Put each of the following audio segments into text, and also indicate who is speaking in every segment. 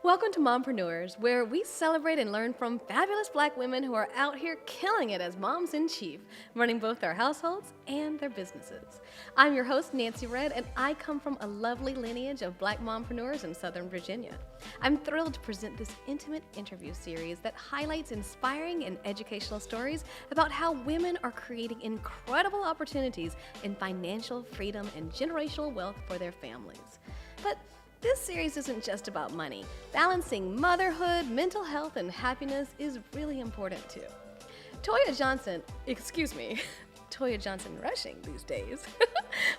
Speaker 1: Welcome to Mompreneurs, where we celebrate and learn from fabulous black women who are out here killing it as moms in chief, running both their households and their businesses. I'm your host, Nancy Red, and I come from a lovely lineage of black mompreneurs in Southern Virginia. I'm thrilled to present this intimate interview series that highlights inspiring and educational stories about how women are creating incredible opportunities in financial freedom and generational wealth for their families. But this series isn't just about money. Balancing motherhood, mental health, and happiness is really important too. Toya Johnson, Toya Johnson Rushing these days,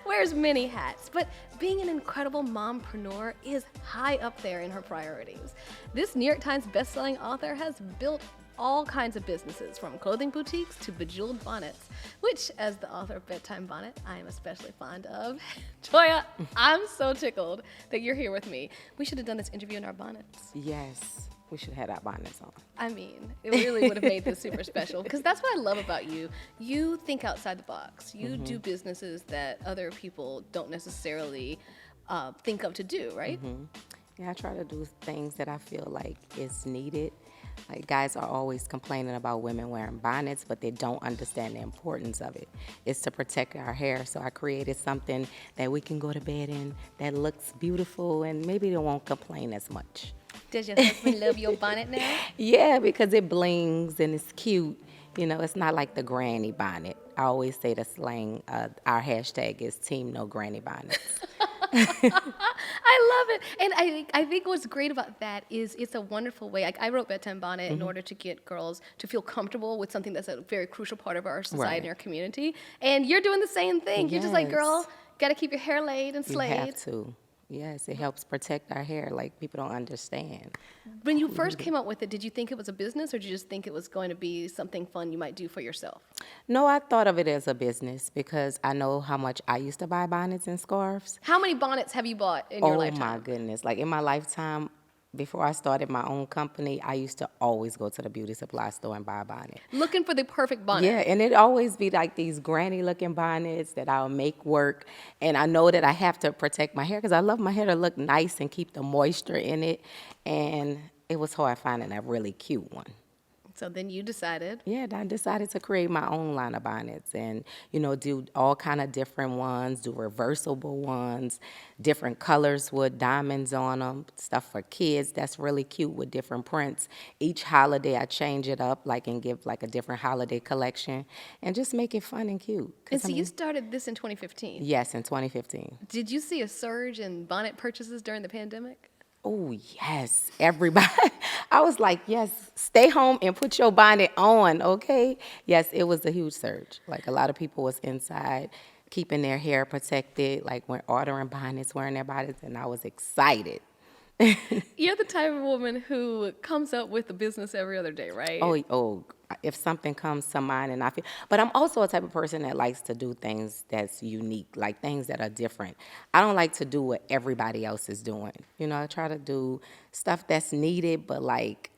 Speaker 1: wears many hats, but being an incredible mompreneur is high up there in her priorities. This New York Times bestselling author has built all kinds of businesses, from clothing boutiques to bejeweled bonnets, which, as the author of Bedtime Bonnet, I am especially fond of. Toya, I'm so tickled that you're here with me. We should have done this interview in our bonnets.
Speaker 2: Yes, we should have our bonnets on.
Speaker 1: I mean, it really would have made this super special, because that's what I love about you. You think outside the box. You do businesses that other people don't necessarily think of to do, right?
Speaker 2: Yeah, I try to do things that I feel like is needed. Like, guys are always complaining about women wearing bonnets, but they don't understand the importance of it. It's to protect our hair, so I created something that we can go to bed in that looks beautiful, and maybe they won't complain as much.
Speaker 1: Does your husband love your bonnet now?
Speaker 2: Yeah, because it blings and it's cute. You know, it's not like the granny bonnet. I always say the slang, our hashtag is Team No Granny Bonnets.
Speaker 1: I love it. And I think what's great about that is it's a wonderful way. I wrote Bedtime Bonnet in order to get girls to feel comfortable with something that's a very crucial part of our society and our community. And you're doing the same thing. You're just like, girl, got to keep your hair laid and slayed.
Speaker 2: You have to. Yes, it helps protect our hair like people don't understand.
Speaker 1: When you first came up with it, did you think it was a business, or did you just think it was going to be something fun you might do for yourself?
Speaker 2: No, I thought of it as a business because I know how much I used to buy bonnets and scarves.
Speaker 1: How many bonnets have you bought in your lifetime?
Speaker 2: Oh my goodness. Like, in my lifetime, before I started my own company, I used to always go to the beauty supply store and buy a bonnet.
Speaker 1: Looking for the perfect bonnet.
Speaker 2: Yeah, and it'd always be like these granny looking bonnets that I'll make work. And I know that I have to protect my hair because I love my hair to look nice and keep the moisture in it. And it was hard finding a really cute one.
Speaker 1: So then you decided.
Speaker 2: Yeah, I decided to create my own line of bonnets and, you know, do all kind of different ones, do reversible ones, different colors with diamonds on them, stuff for kids that's really cute with different prints. Each holiday I change it up, like, and give like a different holiday collection and just make it fun and cute.
Speaker 1: And so you started this in 2015.
Speaker 2: Yes, in 2015.
Speaker 1: Did you see a surge in bonnet purchases during the pandemic?
Speaker 2: Oh, yes, everybody. I was like, yes, stay home and put your bonnet on, okay? Yes, it was a huge surge. Like, a lot of people was inside keeping their hair protected, like, when ordering bonnets, wearing their bonnets, and I was excited.
Speaker 1: You're the type of woman who comes up with a business every other day, right?
Speaker 2: Oh, if something comes to mind and I feel, but I'm also a type of person that likes to do things that's unique, like things that are different. I don't like to do what everybody else is doing. You know, I try to do stuff that's needed, but like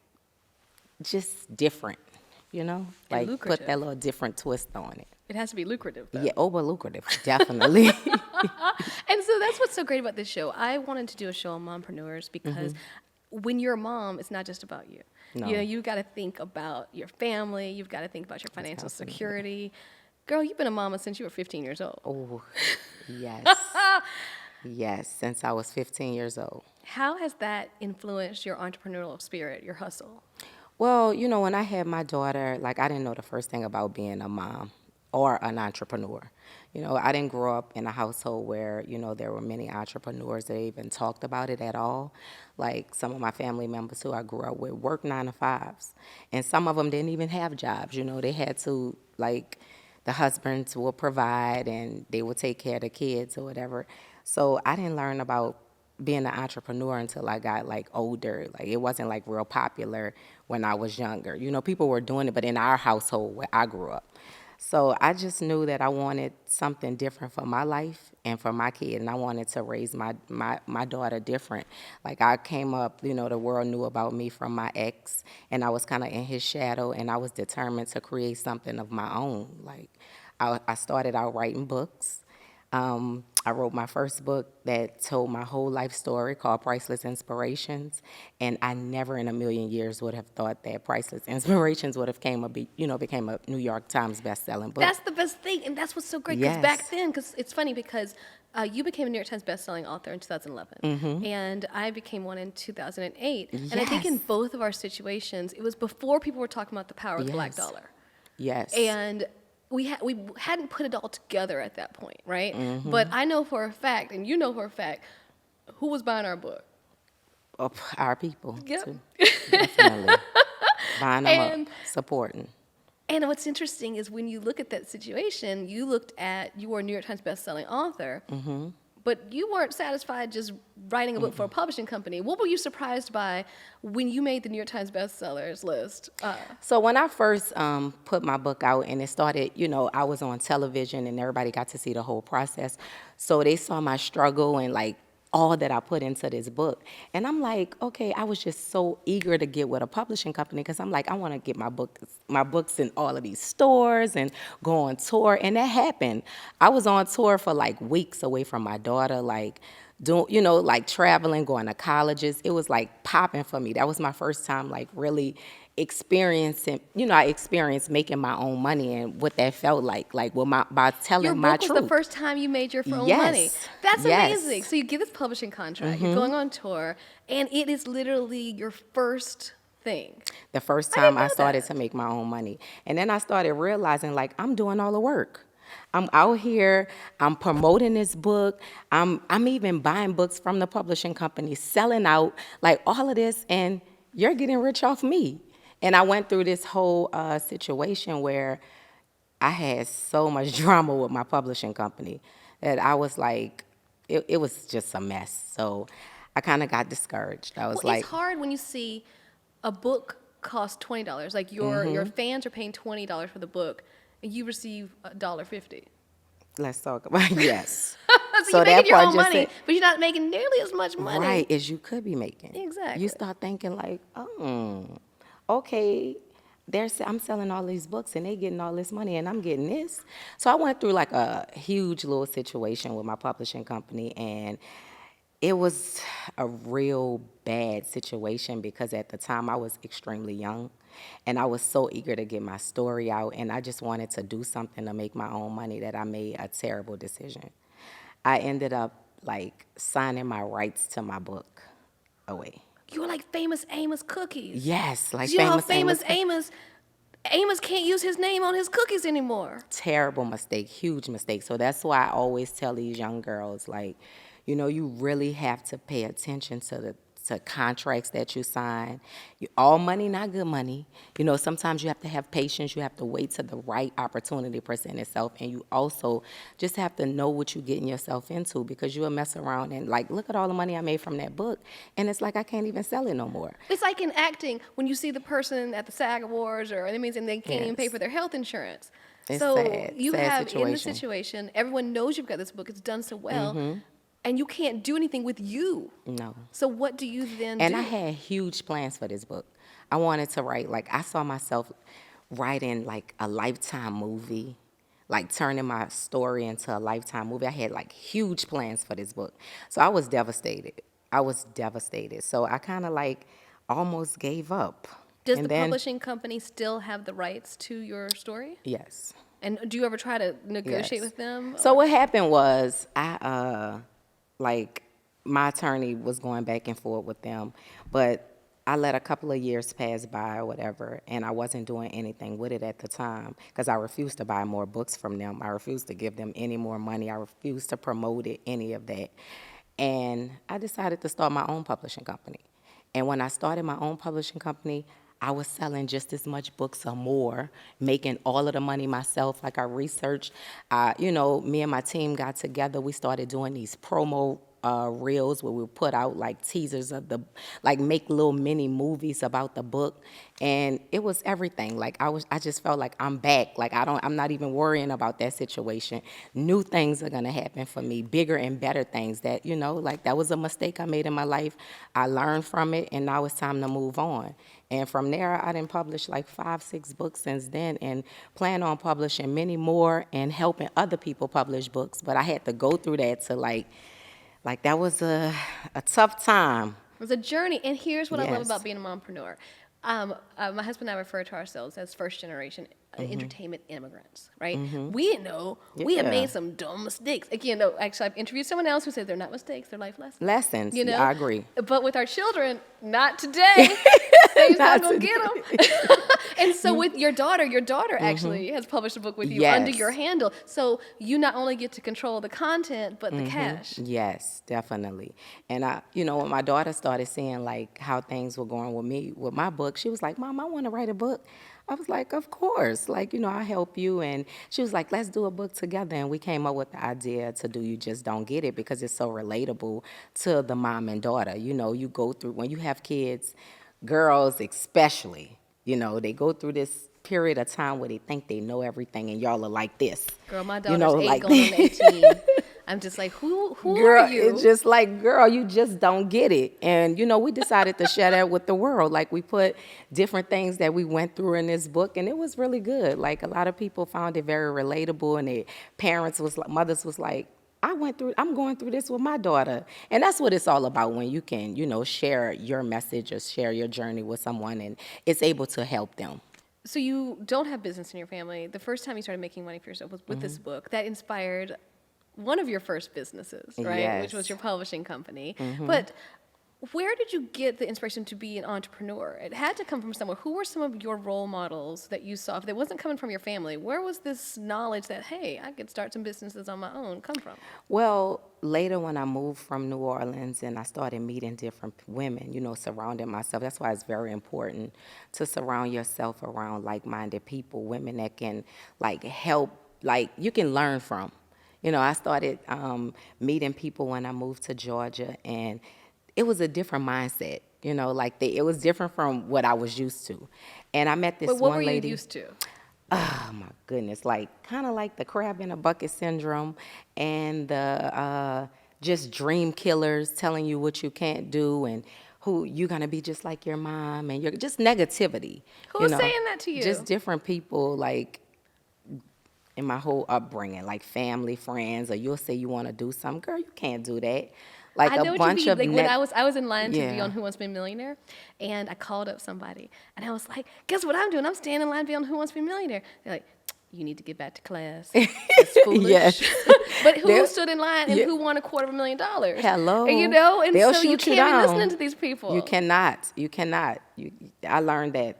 Speaker 2: just different, you know?
Speaker 1: And
Speaker 2: Like
Speaker 1: lucrative.
Speaker 2: put that little different twist on it.
Speaker 1: It has to be lucrative, though.
Speaker 2: Yeah, over lucrative, definitely.
Speaker 1: And so that's what's so great about this show. I wanted to do a show on mompreneurs because when you're a mom, it's not just about you.
Speaker 2: No.
Speaker 1: You know, you got to think about your family. You've got to think about your financial
Speaker 2: Absolutely.
Speaker 1: security. Girl, you've been a mama since you were 15 years old.
Speaker 2: Oh, yes. Yes, since I was 15 years old.
Speaker 1: How has that influenced your entrepreneurial spirit, your hustle?
Speaker 2: Well, you know, when I had my daughter, like, I didn't know the first thing about being a mom or an entrepreneur. You know, I didn't grow up in a household where, you know, there were many entrepreneurs that even talked about it at all. Like, some of my family members who I grew up with worked 9 to 5s. And some of them didn't even have jobs. You know, they had to, like, the husbands will provide and they will take care of the kids or whatever. So I didn't learn about being an entrepreneur until I got like older. Like, it wasn't like real popular when I was younger. You know, people were doing it, but in our household where I grew up. So I just knew that I wanted something different for my life and for my kid, and I wanted to raise my daughter different. Like, I came up, you know, the world knew about me from my ex, and I was kind of in his shadow, and I was determined to create something of my own. Like, I started out writing books. I wrote my first book that told my whole life story called Priceless Inspirations, and I never in a million years would have thought that Priceless Inspirations would have became a New York Times best-selling book.
Speaker 1: That's the best thing, and that's what's so great. Because back
Speaker 2: Yes.
Speaker 1: then, because it's funny because you became a New York Times best-selling author in 2011, and I became one in 2008. And I think in
Speaker 2: Yes.
Speaker 1: both of our situations, it was before people were talking about the power of the black
Speaker 2: Yes.
Speaker 1: dollar,
Speaker 2: Yes.
Speaker 1: and we hadn't put it all together at that point, right? But I know for a fact, and you know for a fact, who was buying our book.
Speaker 2: Of our people,
Speaker 1: Yep.
Speaker 2: too. Definitely. Buying them
Speaker 1: And
Speaker 2: up, supporting.
Speaker 1: And what's interesting is when you look at that situation, you were a New York Times bestselling author, but you weren't satisfied just writing a book for a publishing company. What were you surprised by when you made the New York Times bestsellers list?
Speaker 2: So when I first put my book out and it started, I was on television and everybody got to see the whole process. So they saw my struggle and like all that I put into this book. And I'm like, okay, I was just so eager to get with a publishing company because I'm like, I want to get my books in all of these stores and go on tour. And that happened. I was on tour for like weeks away from my daughter, like doing, like traveling, going to colleges. It was like popping for me. That was my first time like really experiencing, I experienced making my own money and what that felt like by telling
Speaker 1: Your
Speaker 2: my
Speaker 1: book was
Speaker 2: truth.
Speaker 1: the first time you made your own
Speaker 2: Yes.
Speaker 1: money. That's
Speaker 2: Yes.
Speaker 1: amazing. So you get this publishing contract, you're going on tour, and it is literally your first thing.
Speaker 2: The first
Speaker 1: I didn't
Speaker 2: time I
Speaker 1: know
Speaker 2: started
Speaker 1: that.
Speaker 2: to make my own money. And then I started realizing like I'm doing all the work. I'm out here, I'm promoting this book, I'm even buying books from the publishing company, selling out, like all of this, and you're getting rich off me. And I went through this whole situation where I had so much drama with my publishing company that I was like, it was just a mess. So I kind of got discouraged. I was
Speaker 1: Well,
Speaker 2: like,
Speaker 1: it's hard when you see a book cost $20. Like your fans are paying $20 for the book, and you receive $1.50.
Speaker 2: let's talk about yes.
Speaker 1: So you're
Speaker 2: that
Speaker 1: making your
Speaker 2: part
Speaker 1: own
Speaker 2: just
Speaker 1: money,
Speaker 2: said,
Speaker 1: but you're not making nearly as much money.
Speaker 2: right as you could be making.
Speaker 1: Exactly.
Speaker 2: You start thinking like, okay, I'm selling all these books and they getting all this money and I'm getting this. So I went through like a huge little situation with my publishing company, and it was a real bad situation because at the time I was extremely young and I was so eager to get my story out and I just wanted to do something to make my own money that I made a terrible decision. I ended up like signing my rights to my book away.
Speaker 1: You were like famous Amos cookies.
Speaker 2: Yes, like
Speaker 1: You know how
Speaker 2: famous
Speaker 1: Amos can't use his name on his cookies anymore.
Speaker 2: terrible mistake, huge mistake. So that's why I always tell these young girls, like, you really have to pay attention to contracts that you sign. All money, not good money. Sometimes you have to have patience. You have to wait till the right opportunity present itself, and you also just have to know what you're getting yourself into because you'll mess around and like, look at all the money I made from that book, and it's like I can't even sell it no more.
Speaker 1: It's like in acting when you see the person at the SAG Awards or and they can't even pay
Speaker 2: Yes.
Speaker 1: for their health insurance.
Speaker 2: It's
Speaker 1: So
Speaker 2: sad,
Speaker 1: you
Speaker 2: sad
Speaker 1: have in the
Speaker 2: situation.
Speaker 1: situation, everyone knows you've got this book. It's done so well, and you can't do anything with you.
Speaker 2: No.
Speaker 1: So what do you then
Speaker 2: And
Speaker 1: do?
Speaker 2: I had huge plans for this book. I wanted to write, like, I saw myself writing, like, a Lifetime movie, like, turning my story into a Lifetime movie. I had, like, huge plans for this book. So I was devastated. So I kind of, like, almost gave up.
Speaker 1: Does
Speaker 2: And
Speaker 1: the
Speaker 2: then,
Speaker 1: publishing company still have the rights to your story?
Speaker 2: yes.
Speaker 1: And do you ever try to negotiate
Speaker 2: Yes.
Speaker 1: with them?
Speaker 2: So what happened was like my attorney was going back and forth with them, but I let a couple of years pass by or whatever, and I wasn't doing anything with it at the time because I refused to buy more books from them. I refused to give them any more money. I refused to promote it, any of that. And I decided to start my own publishing company. And when I started my own publishing company, I was selling just as much books or more, making all of the money myself. Like I researched, me and my team got together. We started doing these promo reels where we would put out like teasers of like make little mini movies about the book, and it was everything. Like I just felt like I'm back. Like I'm not even worrying about that situation. New things are gonna happen for me, bigger and better things that, like that was a mistake I made in my life. I learned from it, and now it's time to move on. And from there, I done published like 5, 6 books since then, and plan on publishing many more and helping other people publish books. But I had to go through that to like that was a tough time.
Speaker 1: It was a journey, and here's what I love
Speaker 2: Yes.
Speaker 1: about being a mompreneur. My husband and I refer to ourselves as first generation entertainment immigrants, right? We didn't know. We had
Speaker 2: Yeah.
Speaker 1: made some dumb mistakes. Again, no, actually, I've interviewed someone else who said they're not mistakes, they're life lessons.
Speaker 2: Lessons.
Speaker 1: You know?
Speaker 2: I agree.
Speaker 1: But with our children, not today. Things not
Speaker 2: Not
Speaker 1: going to get them. And so with your daughter actually has published a book with you under
Speaker 2: Yes.
Speaker 1: your handle. So you not only get to control the content, but the cash.
Speaker 2: Yes, definitely. And when my daughter started seeing like how things were going with me with my book, she was like, "Mom, I want to write a book." I was like, "Of course, like, I'll help you." And she was like, "Let's do a book together." And we came up with the idea to do You Just Don't Get It, because it's so relatable to the mom and daughter. You go through, when you have kids, girls especially, they go through this period of time where they think they know everything, and y'all are like this.
Speaker 1: Girl, my daughter's 8
Speaker 2: like
Speaker 1: going on 18. I'm just like, who
Speaker 2: Girl,
Speaker 1: are you?
Speaker 2: it's just like, girl, you just don't get it. And, we decided to share that with the world. Like, we put different things that we went through in this book, and it was really good. Like, a lot of people found it very relatable, and their mothers was like, I'm going through this with my daughter. And that's what it's all about, when you can, share your message or share your journey with someone, and it's able to help them.
Speaker 1: So you don't have business in your family. The first time you started making money for yourself was with this book that inspired one of your first businesses, right?
Speaker 2: Yes.
Speaker 1: Which was your publishing company. But where did you get the inspiration to be an entrepreneur? It had to come from somewhere. Who were some of your role models that you saw? If it wasn't coming from your family, where was this knowledge that, hey, I could start some businesses on my own come from?
Speaker 2: Well, later when I moved from New Orleans and I started meeting different women, surrounding myself, that's why it's very important to surround yourself around like-minded people, women that can like help, like you can learn from. I started meeting people when I moved to Georgia, and it was a different mindset. It was different from what I was used to. And I met this
Speaker 1: But what
Speaker 2: one
Speaker 1: were you
Speaker 2: lady.
Speaker 1: used to?
Speaker 2: Oh my goodness, like kind of like the crab in a bucket syndrome, and the just dream killers telling you what you can't do, and who you're gonna be just like your mom, and you're just negativity.
Speaker 1: Who was saying that to you?
Speaker 2: Just different people, like in my whole upbringing, like family, friends, or you'll say you want to do something, girl, you can't do that. Like
Speaker 1: I know
Speaker 2: a
Speaker 1: what
Speaker 2: bunch
Speaker 1: you
Speaker 2: of
Speaker 1: mean. Like when I was in line to be
Speaker 2: Yeah.
Speaker 1: on Who Wants to Be a Millionaire, and I called up somebody, and I was like, "Guess what I'm doing? I'm standing in line to be on Who Wants to Be a Millionaire." They're like, "You need to get back to class." That's foolish.
Speaker 2: Yes.
Speaker 1: But who
Speaker 2: They'll-
Speaker 1: stood in line and
Speaker 2: Yeah.
Speaker 1: who won $250,000?
Speaker 2: Hello.
Speaker 1: And, and
Speaker 2: They'll
Speaker 1: so you
Speaker 2: shoot you
Speaker 1: can't be
Speaker 2: down.
Speaker 1: listening to these people.
Speaker 2: You cannot. You cannot. I learned that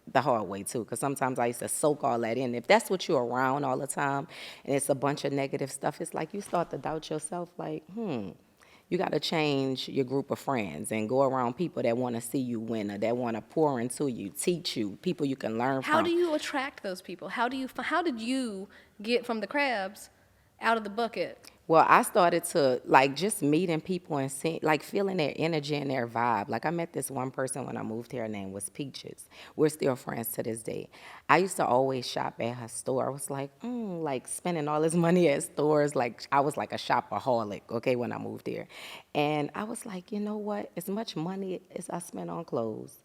Speaker 2: the hard way too, because sometimes I used to soak all that in. If that's what you're around all the time, and it's a bunch of negative stuff, it's like you start to doubt yourself. Like, you got to change your group of friends and go around people that want to see you win, or that want to pour into you, teach you, people you can learn from.
Speaker 1: How do you attract those people? How did you get from the crabs out of the bucket?
Speaker 2: Well, I started to like just meeting people and seeing, like feeling their energy and their vibe. Like I met this one person when I moved here. Her name was Peaches. We're still friends to this day. I used to always shop at her store. I was like spending all this money at stores. Like I was like a shopaholic, okay, when I moved here. And I was like, you know what? As much money as I spent on clothes,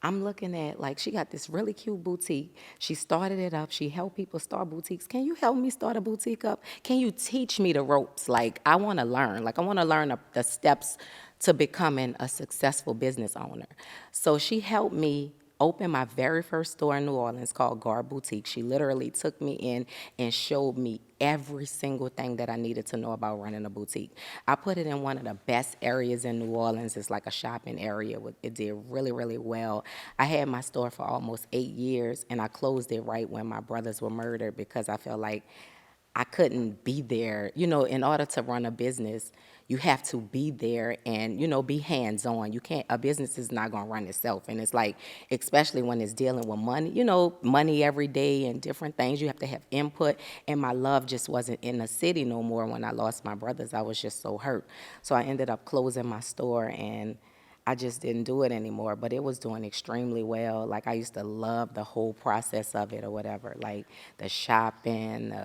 Speaker 2: I'm looking at, like, she got this really cute boutique. She started it up. She helped people start boutiques. Can you help me start a boutique up? Can you teach me the ropes? Like, I want to learn. Like, I want to learn the steps to becoming a successful business owner. So she helped me open my very first store in New Orleans called Guard Boutique. She literally took me in and showed me every single thing that I needed to know about running a boutique. I put it in one of the best areas in New Orleans. It's like a shopping area. It did really, really well. I had my store for almost 8 years, and I closed it right when my brothers were murdered, because I felt like I couldn't be there. You know, in order to run a business, you have to be there and, you know, be hands-on. You can't, a business is not going to run itself. And it's like, especially when it's dealing with money, you know, money every day and different things, you have to have input. And my love just wasn't in the city no more when I lost my brothers. I was just so hurt. So I ended up closing my store, and I just didn't do it anymore, but it was doing extremely well. Like, I used to love the whole process of it or whatever, like the shopping,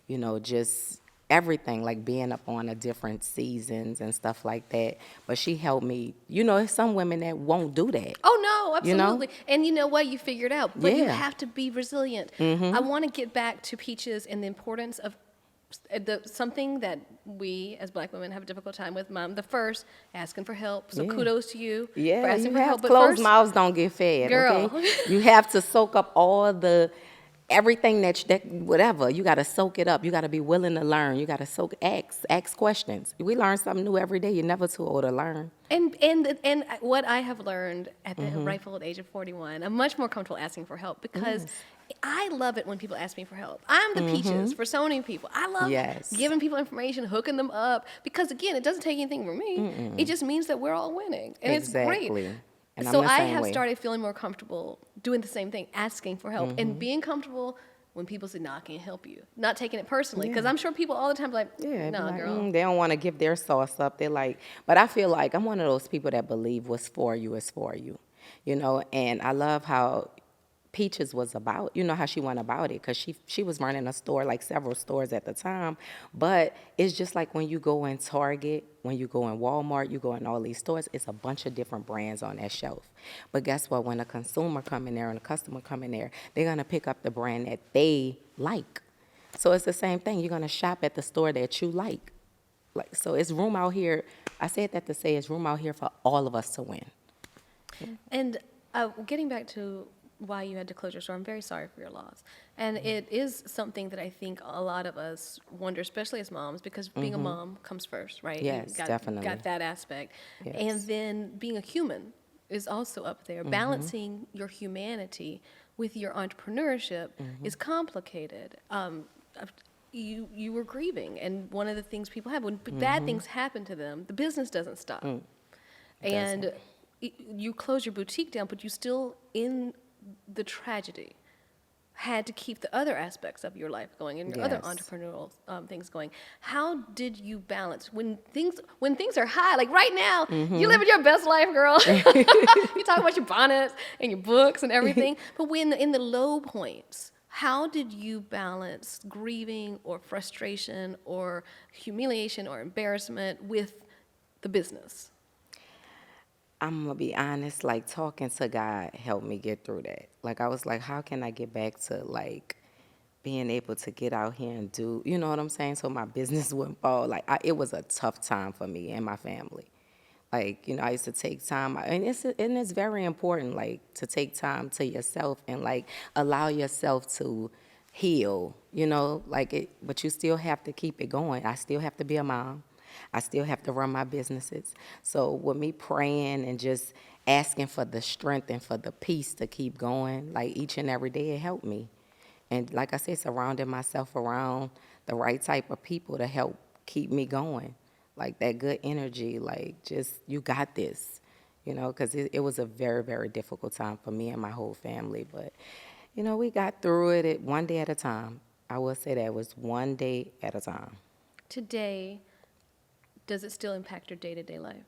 Speaker 2: you know, just everything, like being up on the different seasons and stuff like that. But she helped me. You know, there's some women that won't do that.
Speaker 1: Oh, no, absolutely.
Speaker 2: You know?
Speaker 1: And you know what? You figured out. But you
Speaker 2: Yeah.
Speaker 1: have to be resilient. I want to get back to Peaches and the importance of something that we as Black women have a difficult time with. Mom, the first, asking for help. So
Speaker 2: Yeah.
Speaker 1: kudos to you for
Speaker 2: Yeah,
Speaker 1: asking
Speaker 2: you
Speaker 1: for
Speaker 2: have
Speaker 1: help. But
Speaker 2: closed
Speaker 1: first,
Speaker 2: mouths don't get fed,
Speaker 1: girl.
Speaker 2: okay? You have to soak up all the, everything that whatever, you got to soak it up. You got to be willing to learn. You got to ask questions. We learn something new every day. You're never too old to learn.
Speaker 1: And what I have learned at the
Speaker 2: Mm-hmm.
Speaker 1: ripe old age of 41, I'm much more comfortable asking for help because I love it when people ask me for help. I'm the Peaches for so many people. I love
Speaker 2: Yes.
Speaker 1: giving people information, hooking them up, because again, it doesn't take anything from me. It just means that we're all winning, and it's
Speaker 2: Exactly.
Speaker 1: great.
Speaker 2: And I'm
Speaker 1: So
Speaker 2: the
Speaker 1: I
Speaker 2: same
Speaker 1: have
Speaker 2: way.
Speaker 1: started feeling more comfortable doing the same thing, asking for help, and being comfortable when people say, "No, I can't help you," not taking it personally, because I'm sure people all the time be like,
Speaker 2: Yeah,
Speaker 1: "No,
Speaker 2: like,
Speaker 1: girl."
Speaker 2: they don't want to give their sauce up. They're like, but I feel like I'm one of those people that believe what's for you is for you, you know. And I love how Peaches was about, you know, how she went about it, because she was running a store, like several stores at the time. But it's just like when you go in Target, when you go in Walmart, you go in all these stores, it's a bunch of different brands on that shelf. But guess what? When a consumer come in there and a customer come in there, they're going to pick up the brand that they like. So it's the same thing. You're going to shop at the store that you like. Like, so it's room out here. I said that to say it's room out here for all of us to win.
Speaker 1: And getting back to why you had to close your store, I'm very sorry for your loss. And it is something that I think a lot of us wonder, especially as moms, because being a mom comes first, right?
Speaker 2: Yes, definitely.
Speaker 1: Got that aspect.
Speaker 2: Yes.
Speaker 1: And then being a human is also up there. Balancing your humanity with your entrepreneurship is complicated. You were grieving, and one of the things people have, when bad things happen to them, the business doesn't stop. And you close your boutique down, but you still, in the tragedy, had to keep the other aspects of your life going and your other
Speaker 2: Yes.
Speaker 1: entrepreneurial things going. How did you balance when things are high? Like right now, you living your best life, girl. You talk about your bonnets and your books and everything, but when in the low points, how did you balance grieving or frustration or humiliation or embarrassment with the business?
Speaker 2: I'm gonna be honest, like talking to God helped me get through that. Like I was like, how can I get back to like being able to get out here and do, you know what I'm saying? So my business wouldn't fall. Like it was a tough time for me and my family. Like, you know, I used to take time, and it's very important, like to take time to yourself and like allow yourself to heal, you know, like it, but you still have to keep it going. I still have to be a mom. I still have to run my businesses. So with me praying and just asking for the strength and for the peace to keep going, like each and every day, it helped me. And like I said, surrounding myself around the right type of people to help keep me going. Like that good energy, like just, you got this, you know, because it was a very, very difficult time for me and my whole family. But, you know, we got through it one day at a time. I will say that it was one day at a time.
Speaker 1: Today, does it still impact your day-to-day life?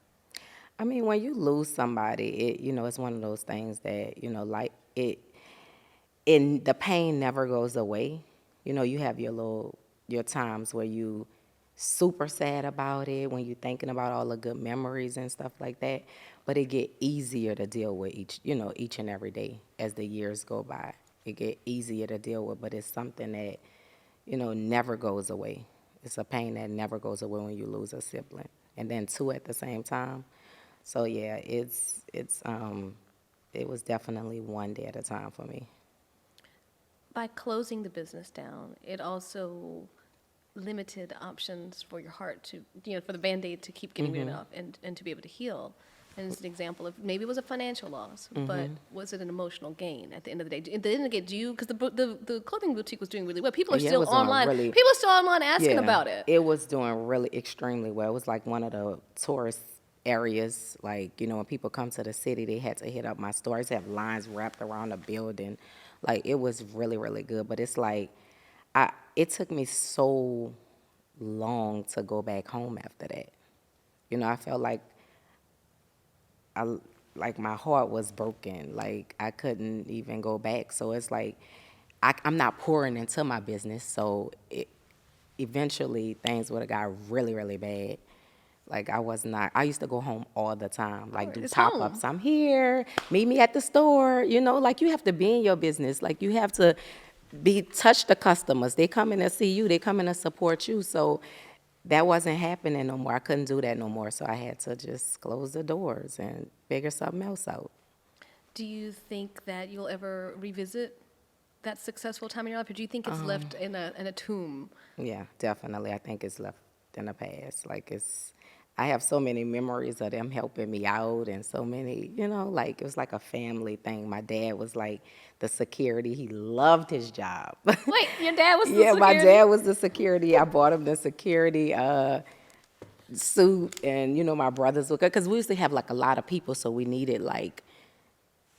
Speaker 2: I mean, when you lose somebody, you know, it's one of those things that, you know, like the pain never goes away. You know, you have your times where you super sad about it, when you're thinking about all the good memories and stuff like that, but it get easier to deal with each and every day as the years go by. It get easier to deal with, but it's something that, you know, never goes away. It's a pain that never goes away when you lose a sibling, and then two at the same time. So yeah, it was definitely one day at a time for me.
Speaker 1: By closing the business down, it also limited options for your heart to, you know, for the Band-Aid to keep getting big enough and to be able to heal. And it's an example of maybe it was a financial loss, but was it an emotional gain at the end of the day? At the end of the day, do you, because the clothing boutique was doing really well. People are
Speaker 2: Yeah, it
Speaker 1: still
Speaker 2: was doing
Speaker 1: online.
Speaker 2: really.
Speaker 1: People are still online asking
Speaker 2: Yeah,
Speaker 1: about it.
Speaker 2: it was doing really extremely well. It was like one of the tourist areas. Like, when people come to the city, they had to hit up my store. I used to have lines wrapped around the building. Like, it was really, really good. But it's like, it took me so long to go back home after that. I felt I, like my heart was broken. Like, I couldn't even go back. So it's like, I'm not pouring into my business. So eventually things would have got really, really bad. Like, I used to go home all the time, like do
Speaker 1: It's home.
Speaker 2: pop-ups. I'm here, meet me at the store, like you have to be in your business. Like, you have to touch the customers. They come in to see you, they come in to support you. So that wasn't happening no more. I couldn't do that no more. So I had to just close the doors and figure something else out.
Speaker 1: Do you think that you'll ever revisit that successful time in your life, or do you think it's left in a tomb?
Speaker 2: Yeah, definitely. I think it's left in the past. Like, I have so many memories of them helping me out, and so many, like it was like a family thing. My dad was like the security. He loved his job.
Speaker 1: Wait, your dad was the
Speaker 2: Yeah, my
Speaker 1: security?
Speaker 2: dad was the security. I bought him the security suit, and my brothers would, because we used to have like a lot of people, so we needed like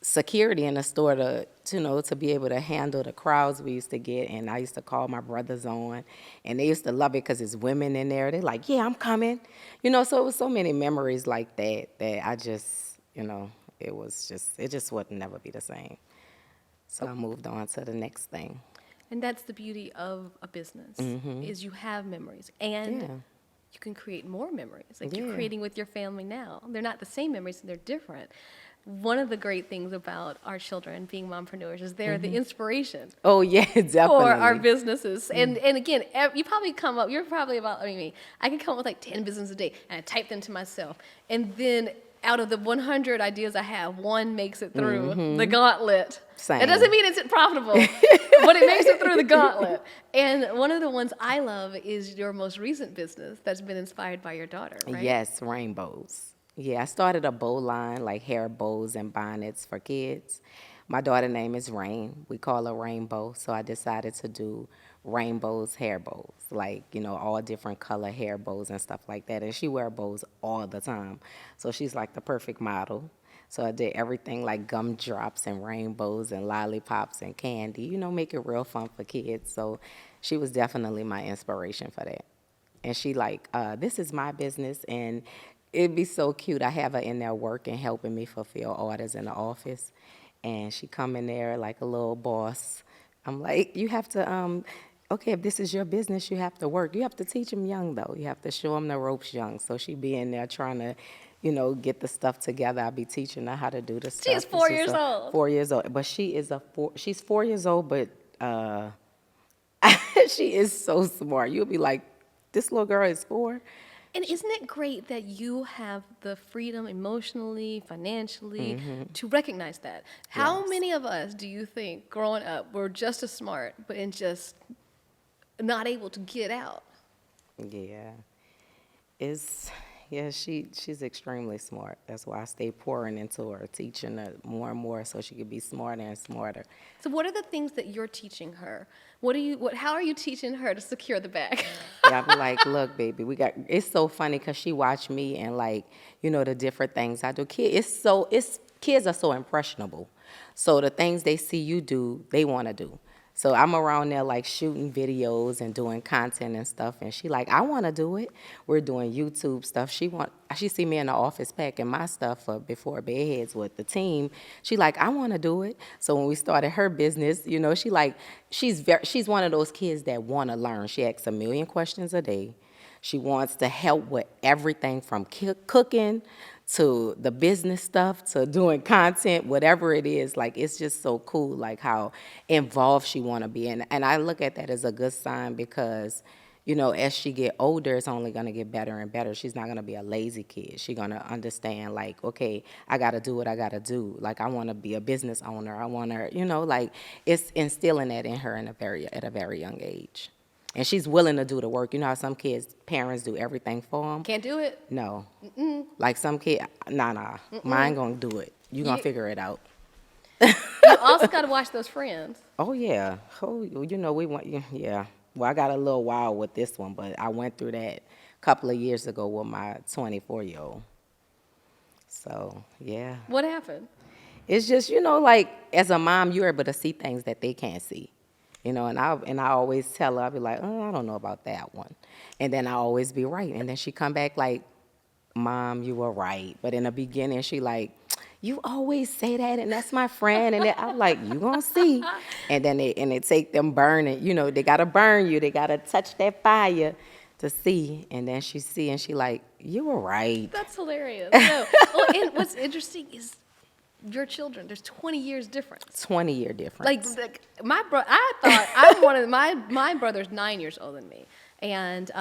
Speaker 2: security in the store to be able to handle the crowds we used to get. And I used to call my brothers on, and they used to love it because it's women in there. They're like, yeah, I'm coming. So it was so many memories like that I just, it just would never be the same. So I moved on to the next thing.
Speaker 1: And that's the beauty of a business, is you have memories, and
Speaker 2: Yeah.
Speaker 1: you can create more memories. Like you're
Speaker 2: Yeah.
Speaker 1: creating with your family now. They're not the same memories, they're different. One of the great things about our children being mompreneurs is they're the inspiration
Speaker 2: Oh, yeah, definitely.
Speaker 1: for our businesses. And again, you probably you're probably about, I can come up with like 10 businesses a day, and I type them to myself. And then out of the 100 ideas I have, one makes it through the gauntlet.
Speaker 2: Same.
Speaker 1: That doesn't mean it's profitable, but it makes it through the gauntlet. And one of the ones I love is your most recent business that's been inspired by your daughter, right?
Speaker 2: Yes, rainbows. Yeah, I started a bow line, like hair bows and bonnets for kids. My daughter's name is Rain. We call her Rainbow. So I decided to do rainbows, hair bows, like, all different color hair bows and stuff like that. And she wear bows all the time. So she's like the perfect model. So I did everything like gumdrops and rainbows and lollipops and candy, make it real fun for kids. So she was definitely my inspiration for that. And she like, this is my business, and it'd be so cute. I have her in there working, helping me fulfill orders in the office, and she come in there like a little boss. I'm like, you have to, okay, if this is your business, you have to work. You have to teach them young, though. You have to show them the ropes young. So she be in there trying to, get the stuff together. I be teaching her how to do the stuff.
Speaker 1: She's 4 years old.
Speaker 2: 4 years old, but she's 4 years old, but she is so smart. You'll be like, this little girl is 4.
Speaker 1: And isn't it great that you have the freedom emotionally, financially, to recognize that? How
Speaker 2: Yes.
Speaker 1: many of us do you think growing up were just as smart, but in just not able to get out?
Speaker 2: Yeah. She's extremely smart. That's why I stay pouring into her, teaching her more and more so she could be smarter and smarter.
Speaker 1: So what are the things that you're teaching her? How are you teaching her to secure the bag?
Speaker 2: Yeah, I be like, look, baby, it's so funny because she watched me and like, the different things I do. Kids are so impressionable. So the things they see you do, they want to do. So I'm around there like shooting videos and doing content and stuff, and she like, I want to do it. We're doing YouTube stuff. She see me in the office packing my stuff up before bedheads with the team. She like, I want to do it. So when we started her business, she's one of those kids that want to learn. She asks a million questions a day. She wants to help with everything from cooking to the business stuff to doing content, whatever it is. Like, it's just so cool, like how involved she want to be. And I look at that as a good sign because, as she get older, it's only going to get better and better. She's not going to be a lazy kid. She's going to understand, like, okay, I got to do what I got to do. Like, I want to be a business owner. I want her, like, it's instilling that in her at a very young age. And she's willing to do the work. You know how some kids, parents do everything for them?
Speaker 1: Can't do it.
Speaker 2: No. Like some kid, nah. Mine gonna do it. You gonna figure it out.
Speaker 1: You also got to watch those friends.
Speaker 2: Oh, yeah. Oh, you know, we want, yeah. Well, I got a little wild with this one, but I went through that a couple of years ago with my 24-year-old. So, yeah.
Speaker 1: What happened?
Speaker 2: It's just, you know, like, as a mom, you're able to see things that they can't see. You know, and I always tell her, I'll be like, oh, I don't know about that one. And then I always be right. And then she come back like, Mom, you were right. But in the beginning, she like, you always say that, and that's my friend. And then I'm like, you gonna see. And then they take them burning. You know, they gotta burn you. They gotta touch that fire to see. And then she see, and she like, you were right.
Speaker 1: That's hilarious. No. Well, and what's interesting is your children. There's 20 years difference.
Speaker 2: 20-year difference.
Speaker 1: Like my brother, I thought I'm one of my brother's 9 years older than me. And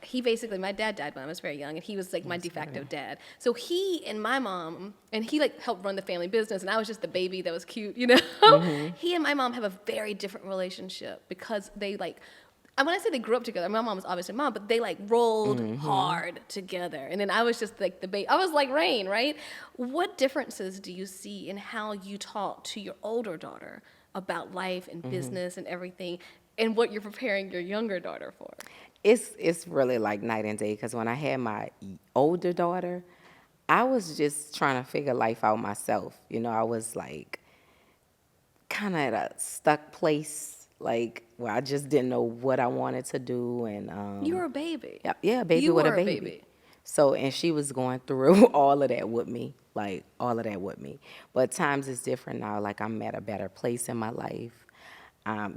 Speaker 1: he basically, my dad died when I was very young, and he was like my de facto dad. So he and my mom, and he like helped run the family business, and I was just the baby that was cute, you know? He and my mom have a very different relationship because they like, when I say they grew up together, my mom was obviously mom, but they like rolled hard together. And then I was just like the baby. I was like Rain, right? What differences do you see in how you talk to your older daughter about life and business and everything, and what you're preparing your younger daughter for?
Speaker 2: It's really like night and day, because when I had my older daughter, I was just trying to figure life out myself. You know, I was like kind of at a stuck place, like where I just didn't know what I wanted to do. And
Speaker 1: You were a baby.
Speaker 2: yeah, baby
Speaker 1: You
Speaker 2: with
Speaker 1: were
Speaker 2: a
Speaker 1: a
Speaker 2: baby.
Speaker 1: baby.
Speaker 2: So, and she was going through all of that with me, like all of that with me. But times is different now. Like I'm at a better place in my life.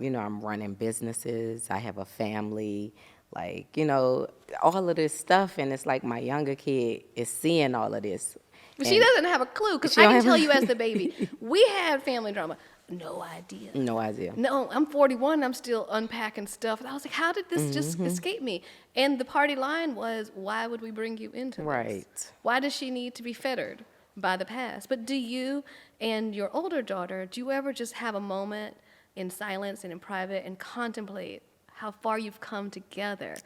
Speaker 2: You know, I'm running businesses. I have a family. Like, you know, all of this stuff. And it's like my younger kid is seeing all of this.
Speaker 1: But she doesn't have a clue, because I can tell you as the baby, we had family drama. No idea.
Speaker 2: No idea.
Speaker 1: No, I'm 41, I'm still unpacking stuff. And I was like, how did this just escape me? And the party line was, why would we bring you into this?
Speaker 2: Right.
Speaker 1: Why does she need to be fettered by the past? But do you and your older daughter, do you ever just have a moment in silence and in private and contemplate how far you've come together?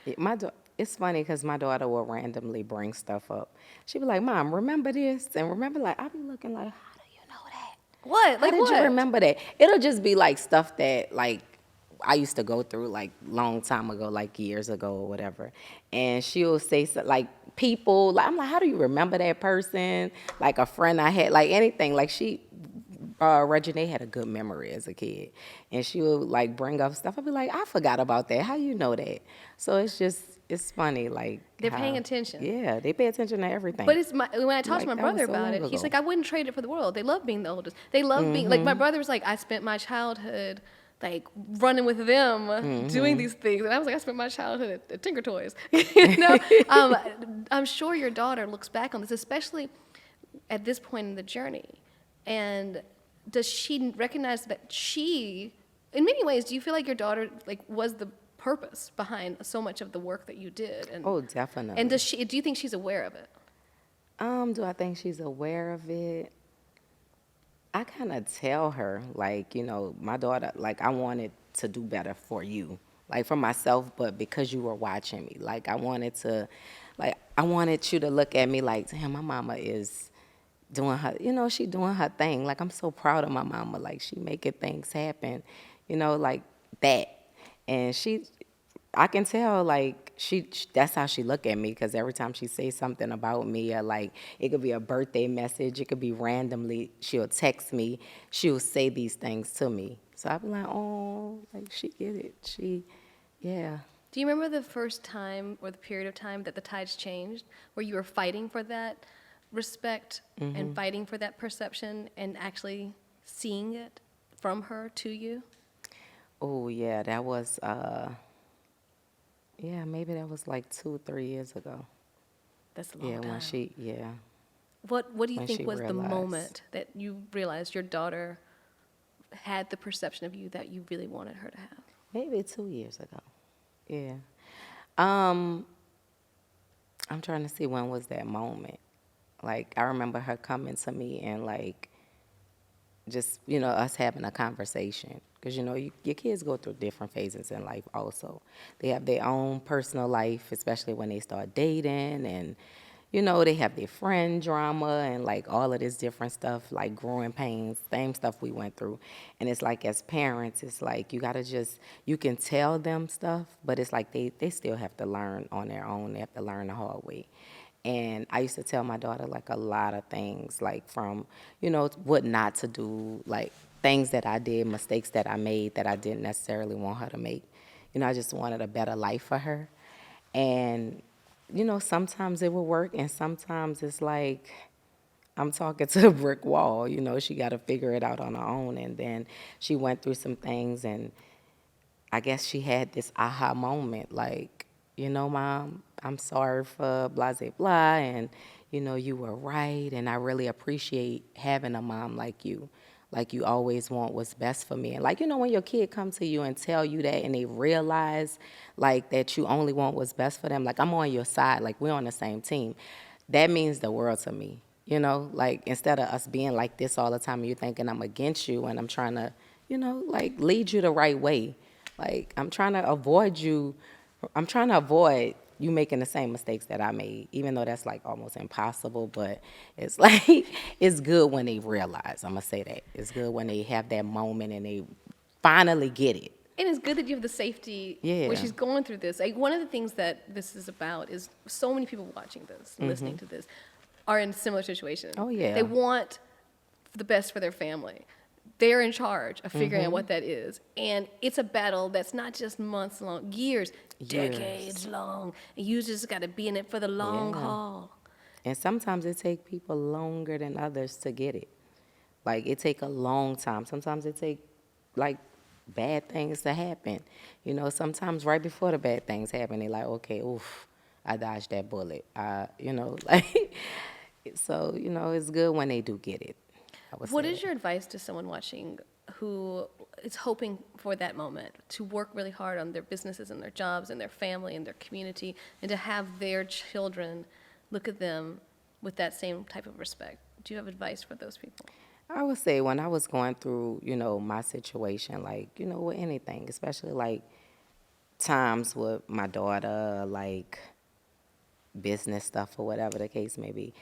Speaker 2: It's funny because my daughter will randomly bring stuff up. She'll be like, Mom, remember this? And remember, like, I'll be looking like, how do you know that?
Speaker 1: What? Like
Speaker 2: How did
Speaker 1: what?
Speaker 2: you remember that? It'll just be like stuff that like I used to go through like long time ago, like years ago or whatever. And she'll say like people, like I'm like, how do you remember that person? Like a friend I had, like anything. Like Regina had a good memory as a kid, and she would like bring up stuff. I'd be like, I forgot about that. How you know that? So it's funny, like
Speaker 1: They're paying attention.
Speaker 2: Yeah, they pay attention to everything.
Speaker 1: But when I talked to my
Speaker 2: Like, that was
Speaker 1: brother
Speaker 2: so
Speaker 1: about
Speaker 2: long
Speaker 1: it, he's
Speaker 2: ago.
Speaker 1: like, I wouldn't trade it for the world. They love being the oldest. They love being, like, my brother was like, I spent my childhood, like, running with them, doing these things. And I was like, I spent my childhood at Tinker Toys. You know? I'm sure your daughter looks back on this, especially at this point in the journey. And does she recognize that in many ways, do you feel like your daughter, like, was the purpose behind so much of the work that you did? And,
Speaker 2: Oh, definitely.
Speaker 1: and do you think she's aware of it?
Speaker 2: Do I think she's aware of it? I kind of tell her, like, you know, my daughter, like, I wanted to do better for you, like, for myself, but because you were watching me. Like, I wanted you to look at me like, damn, my mama is doing her, you know, she doing her thing. Like, I'm so proud of my mama. Like, she making things happen, you know, like that. And I can tell, like, that's how she look at me, because every time she says something about me, or like, it could be a birthday message, it could be randomly, she'll text me, she'll say these things to me. So I'll be like, oh, like, she get it. Yeah.
Speaker 1: Do you remember the first time or the period of time that the tides changed, where you were fighting for that respect and fighting for that perception and actually seeing it from her to you?
Speaker 2: Oh, yeah, that was, maybe that was like 2 or 3 years ago.
Speaker 1: That's a long time.
Speaker 2: When
Speaker 1: What do you
Speaker 2: when
Speaker 1: think
Speaker 2: she
Speaker 1: was the
Speaker 2: realized.
Speaker 1: moment that you realized your daughter had the perception of you that you really wanted her to have?
Speaker 2: Maybe 2 years ago. Yeah. I'm trying to see, when was that moment. Like, I remember her coming to me and, like, just, us having a conversation. Because, your kids go through different phases in life also. They have their own personal life, especially when they start dating, and, they have their friend drama and, like, all of this different stuff, like growing pains, same stuff we went through. And it's like, as parents, it's like you got to just, you can tell them stuff, but it's like they still have to learn on their own. They have to learn the hard way. And I used to tell my daughter, like, a lot of things, like, from, what not to do, like, things that I did, mistakes that I made that I didn't necessarily want her to make. I just wanted a better life for her. And, sometimes it will work, and sometimes it's like I'm talking to a brick wall. She got to figure it out on her own. And then she went through some things, and I guess she had this aha moment, like, Mom, I'm sorry for blah, blah, blah, and, you were right, and I really appreciate having a mom like you. Like, you always want what's best for me. And, like, when your kid comes to you and tell you that, and they realize, like, that you only want what's best for them, like, I'm on your side, like, we're on the same team, that means the world to me. Like, instead of us being like this all the time, you thinking I'm against you, and I'm trying to, like, lead you the right way. Like, I'm trying to avoid you making the same mistakes that I made, even though that's, like, almost impossible. But it's like, it's good when they realize, I'm going to say that. It's good when they have that moment and they finally get it.
Speaker 1: And it's good that you have the safety
Speaker 2: Yeah.
Speaker 1: when she's going through this. Like, one of the things that this is about is so many people watching this, listening to this, are in a similar situation.
Speaker 2: Oh, yeah.
Speaker 1: They want the best for their family. They're in charge of figuring out what that is. And it's a battle that's not just months long, years, decades long. And you just got to be in it for the long haul.
Speaker 2: And sometimes it takes people longer than others to get it. Like, it take a long time. Sometimes it take, like, bad things to happen. Sometimes right before the bad things happen, they're like, okay, oof, I dodged that bullet. Like, so, it's good when they do get it.
Speaker 1: What is your advice to someone watching who is hoping for that moment to work really hard on their businesses and their jobs and their family and their community, and to have their children look at them with that same type of respect? Do you have advice for those people?
Speaker 2: I would say when I was going through, my situation, like, with anything, especially, like, times with my daughter, like, business stuff or whatever the case may be,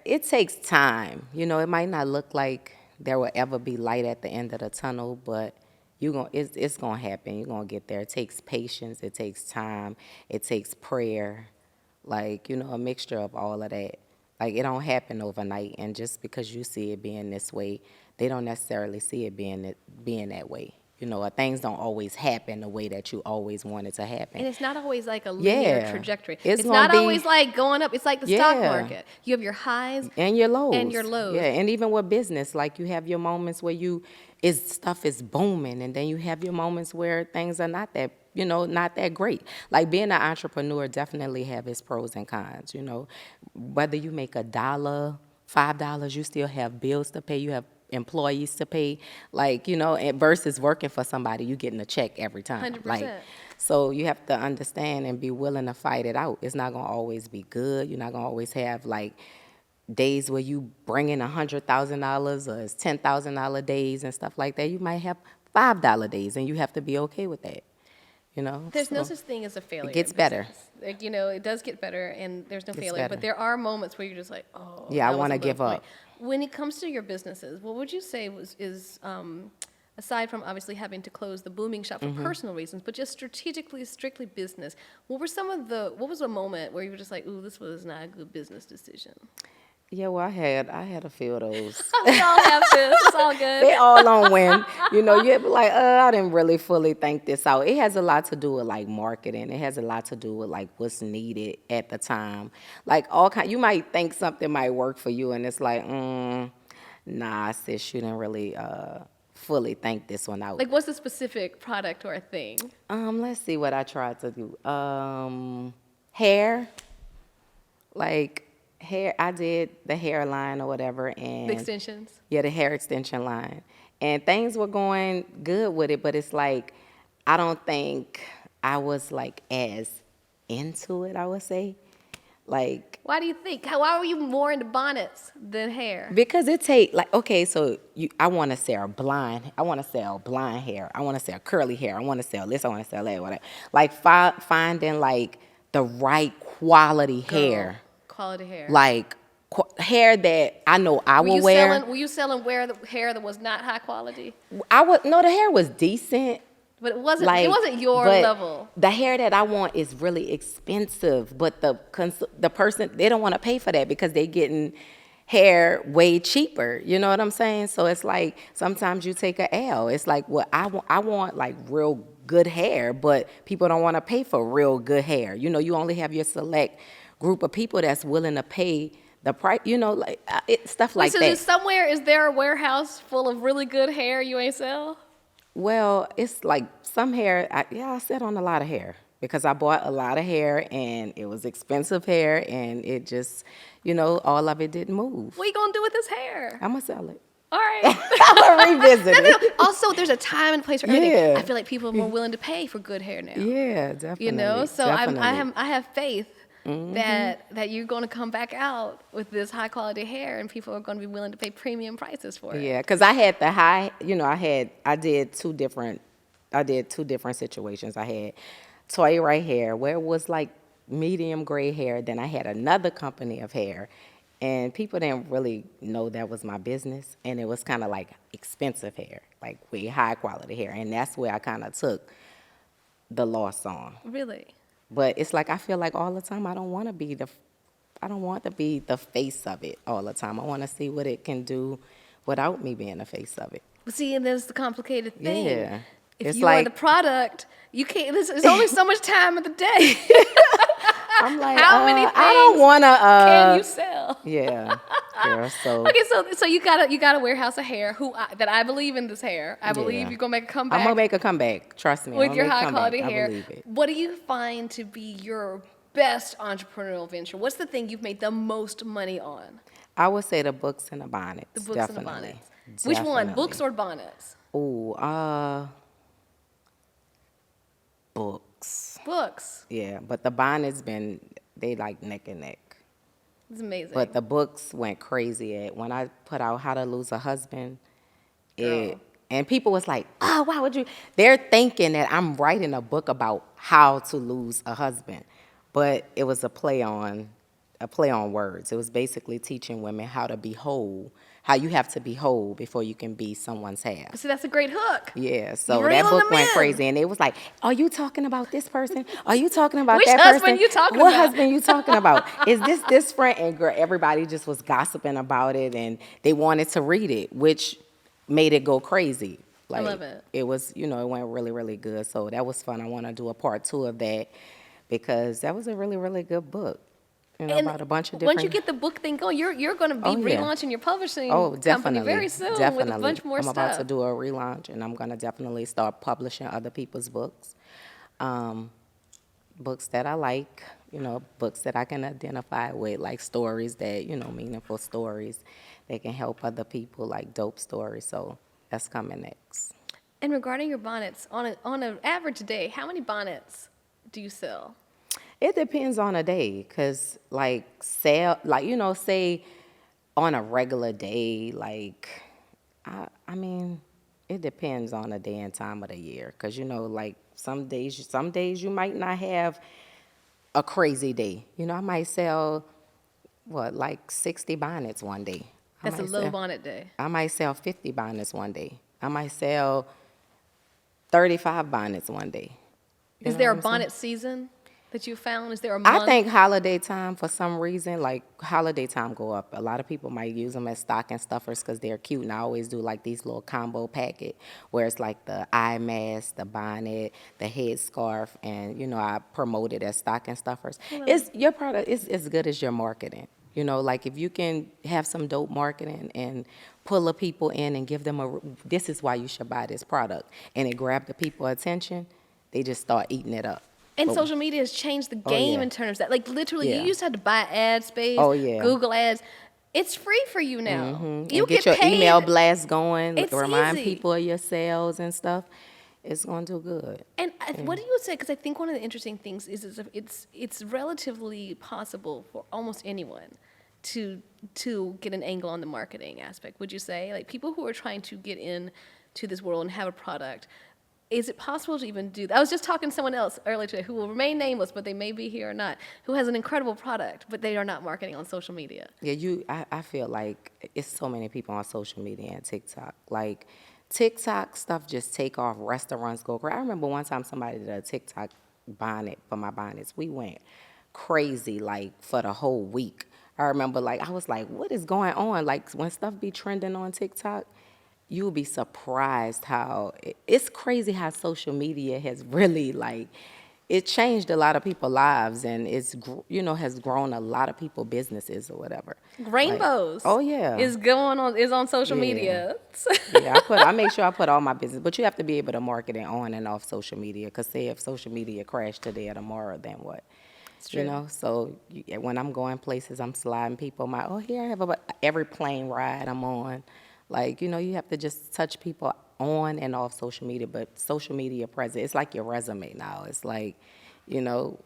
Speaker 2: it takes time. It might not look like there will ever be light at the end of the tunnel, but it's going to happen. You're going to get there. It takes patience. It takes time. It takes prayer. Like, a mixture of all of that. Like, it don't happen overnight. And just because you see it being this way, they don't necessarily see it being that way. Things don't always happen the way that you always want it to happen.
Speaker 1: And it's not always like a linear trajectory. It's
Speaker 2: not
Speaker 1: always like going up. It's like the stock market. You have your highs
Speaker 2: and your lows.
Speaker 1: Yeah,
Speaker 2: and even with business, like, you have your moments where stuff is booming, and then you have your moments where things are not that, not that great. Like, being an entrepreneur definitely have its pros and cons. Whether you make $1, $5, you still have bills to pay. You have employees to pay, like, and versus working for somebody, you getting a check every time.
Speaker 1: 100%.
Speaker 2: Like, so you have to understand and be willing to fight it out. It's not gonna always be good. You're not gonna always have, like, days where you bring in $100,000 or it's $10,000 days and stuff like that. You might have $5 days, and you have to be okay with that.
Speaker 1: There's no such thing as a failure.
Speaker 2: It gets better.
Speaker 1: Like, it does get better, and there's no failure. Better. But there are moments where you're just like, oh,
Speaker 2: yeah, I want to give up.
Speaker 1: When it comes to your businesses, what would you say is aside from obviously having to close the booming shop for personal reasons, but just strategically, strictly business, what was a moment where you were just like, ooh, this was not a good business decision?
Speaker 2: Yeah, well, I had a few of those.
Speaker 1: We all have this. It's all good.
Speaker 2: They all on whim. You be like, I didn't really fully think this out. It has a lot to do with, like, marketing. It has a lot to do with, like, what's needed at the time. Like, you might think something might work for you, and it's like, nah, sis, you didn't really fully think this one out.
Speaker 1: Like, what's the specific product or a thing?
Speaker 2: Let's see what I tried to do. Hair. Like, hair, I did the hairline or whatever, and
Speaker 1: the extensions.
Speaker 2: Yeah, the hair extension line, and things were going good with it. But it's like, I don't think I was, like, as into it, I would say. Like,
Speaker 1: Why do you think? Why were you more into bonnets than hair?
Speaker 2: because it take like, okay, so I want to sell blind. I want to sell blind hair. I want to sell curly hair. I want to sell this. I want to sell that. Whatever. Like finding like the right quality
Speaker 1: Girl,
Speaker 2: hair,
Speaker 1: quality hair.
Speaker 2: like hair that I know I will wear.
Speaker 1: Were you selling hair that was not high quality?
Speaker 2: I would no, the hair was decent.
Speaker 1: But it wasn't.
Speaker 2: Like,
Speaker 1: It wasn't your
Speaker 2: but
Speaker 1: level.
Speaker 2: the hair that I want is really expensive, but the person, they don't want to pay for that because they getting hair way cheaper. You know what I'm saying? So it's like sometimes you take a L. It's like, well, I want like real good hair, but people don't want to pay for real good hair. You know, you only have your select group of people that's willing to pay the price. You know, like stuff like
Speaker 1: So
Speaker 2: that.
Speaker 1: is there a warehouse full of really good hair you ain't sell?
Speaker 2: Well, it's like some hair. I sat on a lot of hair because I bought a lot of hair and it was expensive hair and it just, all of it didn't move.
Speaker 1: What are you going to do with this hair?
Speaker 2: I'm going to sell it.
Speaker 1: All right.
Speaker 2: I'm going to revisit it.
Speaker 1: Also, there's a time and place for everything.
Speaker 2: Yeah.
Speaker 1: I feel like people are more willing to pay for good hair now.
Speaker 2: Yeah, definitely.
Speaker 1: You know, so
Speaker 2: definitely.
Speaker 1: I have faith that you're going to come back out with this high quality hair, and people are going to be willing to pay premium prices for it.
Speaker 2: Yeah, because I had the high. I did two different situations. I had Toya right hair, where it was like medium gray hair. Then I had another company of hair, and people didn't really know that was my business, and it was kind of like expensive hair, like way high quality hair, and that's where I kind of took the loss on.
Speaker 1: Really?
Speaker 2: But it's like I feel like all the time I don't want to be the face of it all the time. I want to see what it can do without me being the face of it.
Speaker 1: But see, and there's the complicated thing.
Speaker 2: Yeah.
Speaker 1: If
Speaker 2: It's
Speaker 1: you are
Speaker 2: like
Speaker 1: the product, you can't. There's only so much time of the day.
Speaker 2: I'm like,
Speaker 1: How many things
Speaker 2: I don't want to.
Speaker 1: can you sell?
Speaker 2: Yeah, girl. So
Speaker 1: Okay, so you got a warehouse of hair that I believe in this hair. I believe
Speaker 2: Yeah.
Speaker 1: you're gonna make a comeback.
Speaker 2: I'm gonna make a comeback. Trust me.
Speaker 1: with
Speaker 2: I'm
Speaker 1: your
Speaker 2: gonna make a
Speaker 1: high quality
Speaker 2: comeback.
Speaker 1: hair.
Speaker 2: I believe it.
Speaker 1: What do you find to be your best entrepreneurial venture? What's the thing you've made the most money on?
Speaker 2: I would say the books and the bonnets.
Speaker 1: The books
Speaker 2: definitely.
Speaker 1: and the bonnets. Which one, books or bonnets?
Speaker 2: Ooh, books.
Speaker 1: Books.
Speaker 2: Yeah, but the bonnets they like neck and neck.
Speaker 1: It's amazing.
Speaker 2: But the books went crazy. When I put out How to Lose a Husband, and people was like, oh, why would you? They're thinking that I'm writing a book about how to lose a husband. But it was a play on words. It was basically teaching women how to be whole, how you have to be whole before you can be someone's half.
Speaker 1: See, that's a great hook.
Speaker 2: Yeah, so
Speaker 1: You're
Speaker 2: that
Speaker 1: reeling
Speaker 2: book
Speaker 1: them
Speaker 2: went
Speaker 1: in.
Speaker 2: crazy, and it was like, "Are you talking about this person? Are you talking about
Speaker 1: Which
Speaker 2: that
Speaker 1: husband
Speaker 2: person?
Speaker 1: you talking
Speaker 2: what
Speaker 1: about?"
Speaker 2: husband you talking about? Is this friend?" And girl, everybody just was gossiping about it, and they wanted to read it, which made it go crazy. Like,
Speaker 1: love it.
Speaker 2: It was, it went really, really good. So that was fun. I want to do a part 2 of that because that was a really, really good book. About a bunch of different.
Speaker 1: Once you get the book thing going, you're going to be
Speaker 2: Oh, yeah.
Speaker 1: relaunching your publishing company
Speaker 2: definitely.
Speaker 1: very soon
Speaker 2: Definitely.
Speaker 1: with a bunch more
Speaker 2: I'm
Speaker 1: stuff.
Speaker 2: about to do a relaunch, and I'm going to definitely start publishing other people's books. Books that I like, books that I can identify with, like stories that, meaningful stories that can help other people, like dope stories. So that's coming next.
Speaker 1: And regarding your bonnets, on an average day, how many bonnets do you sell?
Speaker 2: It depends on a day, cause say on a regular day, I mean, it depends on the day and time of the year, cause some days you might not have a crazy day. I might sell 60 bonnets one day.
Speaker 1: That's a low bonnet day.
Speaker 2: I might sell 50 bonnets one day. I might sell 35 bonnets one day.
Speaker 1: Is there a bonnet season that you found? Is there a month?
Speaker 2: I think holiday time, for some reason, holiday time go up. A lot of people might use them as stocking stuffers because they're cute. And I always do these little combo packet where it's like the eye mask, the bonnet, the head scarf, and I promote it as stocking stuffers. Your product is as good as your marketing. If you can have some dope marketing and pull the people in and give them this is why you should buy this product, and it grab the people's attention, they just start eating it up.
Speaker 1: And social media has changed the game
Speaker 2: yeah.
Speaker 1: in terms of that. Literally,
Speaker 2: Yeah.
Speaker 1: you used to have to buy ad space,
Speaker 2: Yeah.
Speaker 1: Google ads. It's free for you now.
Speaker 2: And
Speaker 1: You
Speaker 2: get
Speaker 1: get
Speaker 2: your
Speaker 1: paid.
Speaker 2: email blast going,
Speaker 1: It's
Speaker 2: remind
Speaker 1: easy.
Speaker 2: people of your sales and stuff. it's going to do good.
Speaker 1: And what do you say? Because I think one of the interesting things is it's relatively possible for almost anyone to get an angle on the marketing aspect. Would you say, like, people who are trying to get in to this world and have a product? Is it possible to even do that? I was just talking to someone else earlier today who will remain nameless, but they may be here or not, who has an incredible product, but they are not marketing on social media.
Speaker 2: Yeah, I feel like it's so many people on social media and TikTok. Like, TikTok stuff just take off. Restaurants go crazy. I remember one time somebody did a TikTok bonnet for my bonnets. We went crazy, like, for the whole week. I remember, like, I was like, what is going on? Like, when stuff be trending on TikTok, you'll be surprised how it's crazy how social media has really, like, it changed a lot of people's lives, and has grown a lot of people businesses or whatever. Like,
Speaker 1: Rainbows.
Speaker 2: oh yeah,
Speaker 1: is on social
Speaker 2: yeah,
Speaker 1: media.
Speaker 2: yeah. I make sure I put all my business, but you have to be able to market it on and off social media. Because say if social media crashed today or tomorrow, then what?
Speaker 1: It's true.
Speaker 2: So when I'm going places, I'm sliding people. Here I have every plane ride I'm on. Like, you have to just touch people on and off social media, but social media present, it's like your resume now. It's like, you know,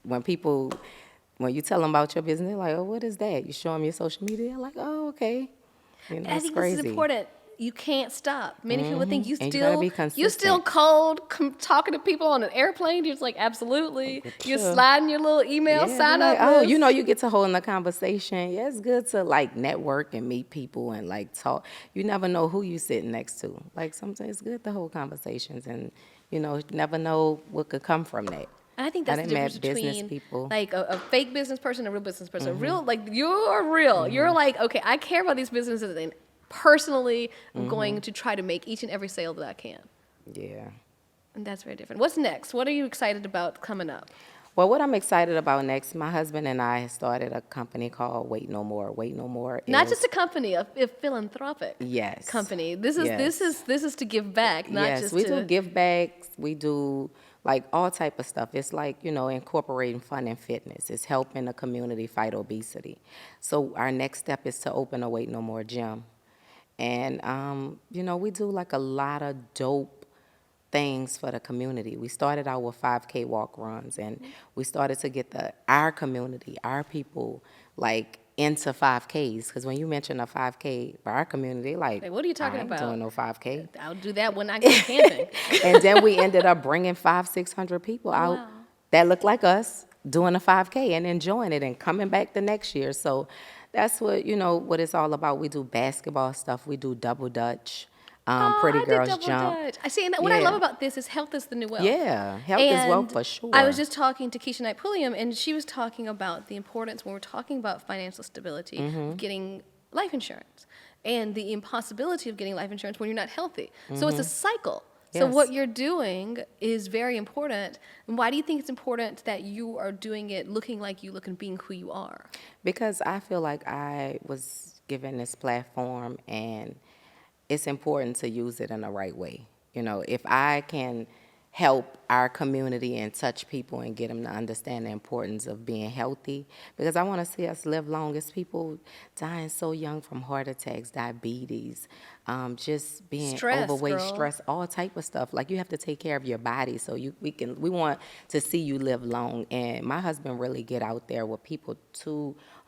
Speaker 2: when you tell them about your business, they're like, oh, what is that? You show them your social media, like, oh, okay.
Speaker 1: I
Speaker 2: It's
Speaker 1: think this is
Speaker 2: crazy.
Speaker 1: important. You can't stop. Many people think
Speaker 2: And you gotta be
Speaker 1: you still
Speaker 2: consistent.
Speaker 1: cold talking to people on an airplane. You're just like, absolutely. You're
Speaker 2: Sure.
Speaker 1: sliding your little email
Speaker 2: Yeah,
Speaker 1: sign
Speaker 2: like,
Speaker 1: up
Speaker 2: oh,
Speaker 1: list.
Speaker 2: you get to hold in a conversation. Yeah, it's good to, like, network and meet people and, like, talk. You never know who you sitting next to. Like, sometimes it's good to hold conversations and, you never know what could come from that.
Speaker 1: And I think
Speaker 2: I
Speaker 1: that's the
Speaker 2: done
Speaker 1: difference
Speaker 2: met business
Speaker 1: between
Speaker 2: people.
Speaker 1: like a fake business person and a real business person. Real, like, you're real. You're like, okay, I care about these businesses, and personally, I'm going to try to make each and every sale that I can.
Speaker 2: Yeah.
Speaker 1: And that's very different. What's next? What are you excited about coming up?
Speaker 2: Well, what I'm excited about next, my husband and I started a company called Wait No More. Wait No More
Speaker 1: Not
Speaker 2: is,
Speaker 1: just a company, a philanthropic
Speaker 2: yes,
Speaker 1: company. This
Speaker 2: yes.
Speaker 1: is to give back, not
Speaker 2: Yes,
Speaker 1: just
Speaker 2: we do
Speaker 1: to.
Speaker 2: gift bags. We do, like, all type of stuff. It's like, incorporating fun and fitness. It's helping the community fight obesity. So our next step is to open a Wait No More gym. And, we do, like, a lot of dope things for the community. We started out with 5K walk runs, and we started to get our community, our people, like, into 5Ks. Because when you mention a 5K for our community, like,
Speaker 1: Like, what are you talking
Speaker 2: I ain't
Speaker 1: about?
Speaker 2: doing no 5K.
Speaker 1: I'll do that when I go camping.
Speaker 2: And then we ended up bringing 500-600 people out
Speaker 1: Wow.
Speaker 2: that look like us doing a 5K and enjoying it and coming back the next year. So that's what it's all about. We do basketball stuff. We do double dutch.
Speaker 1: Oh,
Speaker 2: Pretty
Speaker 1: I did
Speaker 2: girls
Speaker 1: double
Speaker 2: jump.
Speaker 1: dutch. I see, and what I love
Speaker 2: Yeah.
Speaker 1: about this is health is the new wealth.
Speaker 2: Yeah, health is wealth
Speaker 1: And
Speaker 2: for sure.
Speaker 1: I was just talking to Keisha Knight Pulliam, and she was talking about the importance when we're talking about financial stability of getting life insurance and the impossibility of getting life insurance when you're not healthy. So it's a cycle. So
Speaker 2: Yes.
Speaker 1: what you're doing is very important. And why do you think it's important that you are doing it looking like you look and being who you are?
Speaker 2: Because I feel like I was given this platform, and it's important to use it in the right way. If I can help our community and touch people and get them to understand the importance of being healthy, because I want to see us live long. As people dying so young from heart attacks, diabetes, just being
Speaker 1: Stress,
Speaker 2: overweight,
Speaker 1: girl.
Speaker 2: stress, all type of stuff. Like, you have to take care of your body so we want to see you live long. And my husband really get out there with people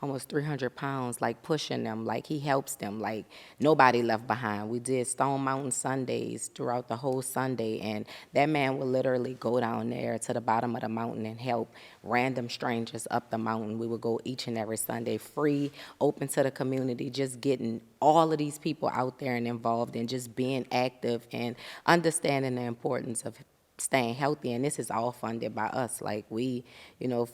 Speaker 2: almost 300 pounds, like, pushing them, like, he helps them, like, nobody left behind. We did Stone Mountain Sundays throughout the whole Sunday, and that man would literally go down there to the bottom of the mountain and help random strangers up the mountain. We would go each and every Sunday, free, open to the community, just getting all of these people out there and involved and just being active and understanding the importance of staying healthy. And this is all funded by us. Like, we,